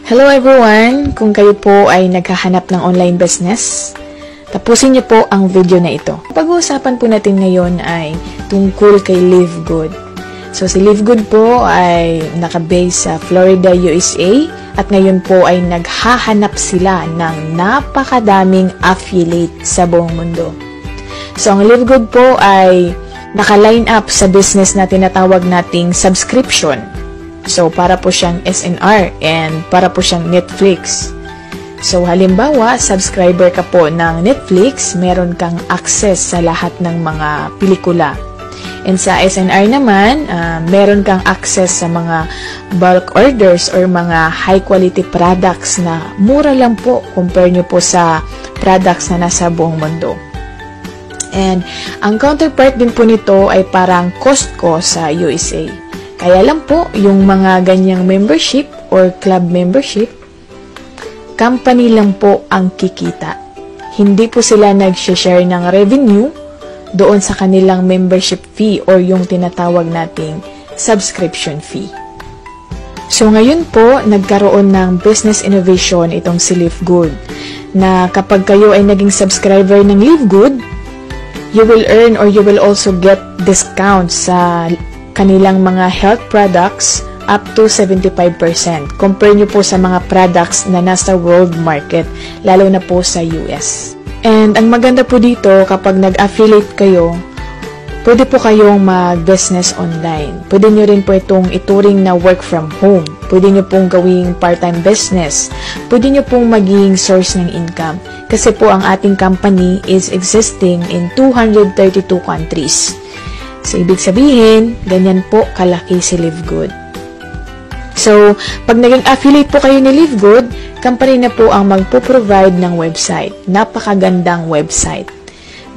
Hello everyone! Kung kayo po ay naghahanap ng online business, tapusin niyo po ang video na ito. Pag-uusapan po natin ngayon ay tungkol kay Live Good. So si Live Good po ay nakabase sa Florida, USA at ngayon po ay naghahanap sila ng napakadaming affiliate sa buong mundo. So ang Live Good po ay naka-line up sa business na tinatawag nating subscription. So, para po siyang SNR and para po siyang Netflix. So, halimbawa, subscriber ka po ng Netflix, meron kang access sa lahat ng mga pelikula. And sa SNR naman, meron kang access sa mga bulk orders or mga high-quality products na mura lang po compare nyo po sa products na nasa buong mundo. And ang counterpart din po nito ay parang Costco sa USA. Kaya lang po, yung mga ganyang membership or club membership, company lang po ang kikita. Hindi po sila nag-share ng revenue doon sa kanilang membership fee or yung tinatawag nating subscription fee. So ngayon po, nagkaroon ng business innovation itong si Live Good na kapag kayo ay naging subscriber ng Live Good, you will earn or you will also get discounts sa kanilang mga health products up to 75%. Compare nyo po sa mga products na nasa world market, lalo na po sa US. And ang maganda po dito, kapag nag-affiliate kayo, pwede po kayong mag-business online. Pwede nyo rin po itong ituring na work from home. Pwede nyo pong gawing part-time business. Pwede nyo pong maging source ng income. Kasi po ang ating company is existing in 232 countries. So, ibig sabihin, ganyan po kalaki si Live Good. So, pag naging affiliate po kayo ni Live Good, company na po ang magpo-provide ng website. Napakagandang website.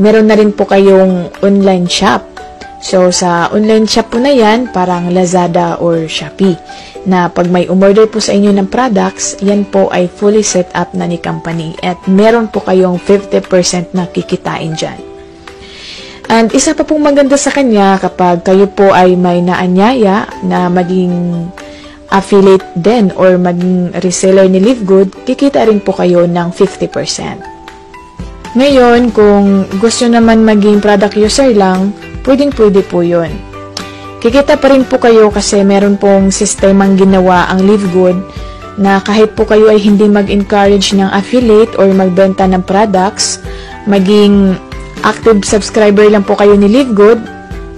Meron na rin po kayong online shop. So, sa online shop po na yan, parang Lazada or Shopee, na pag may umorder po sa inyo ng products, yan po ay fully set up na ni company at meron po kayong 50% na kikitain dyan. And isa pa pong maganda sa kanya, kapag kayo po ay may naanyaya na maging affiliate din or maging reseller ni Live Good, kikita rin po kayo ng 50%. Ngayon, kung gusto naman maging product user lang, pwedeng-pwede po yun. Kikita pa rin po kayo kasi meron pong sistemang ginawa ang Live Good na kahit po kayo ay hindi mag-encourage ng affiliate or magbenta ng products, maging active subscriber lang po kayo ni Live Good,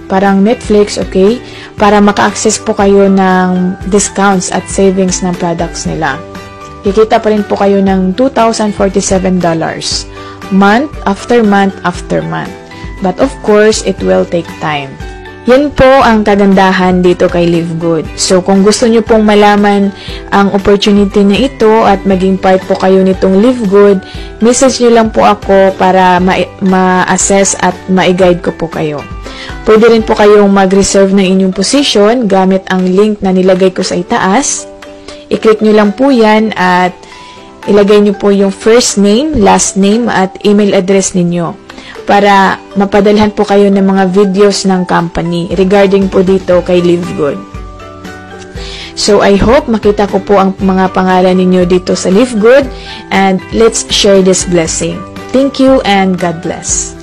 parang Netflix, okay? Para maka-access po kayo ng discounts at savings ng products nila. Kikita pa rin po kayo ng $2,047 month after month after month. But of course, it will take time. Yan po ang kagandahan dito kay Live Good. So, kung gusto nyo pong malaman ang opportunity na ito at maging part po kayo nitong Live Good, message nyo lang po ako para ma-assess at ma-guide ko po kayo. Pwede rin po kayong mag-reserve ng inyong position gamit ang link na nilagay ko sa itaas. I-click nyo lang po yan at ilagay nyo po yung first name, last name at email address ninyo, para mapadalhan po kayo ng mga videos ng company regarding po dito kay Live Good. So, I hope makita ko po ang mga pangalan ninyo dito sa Live Good and let's share this blessing. Thank you and God bless.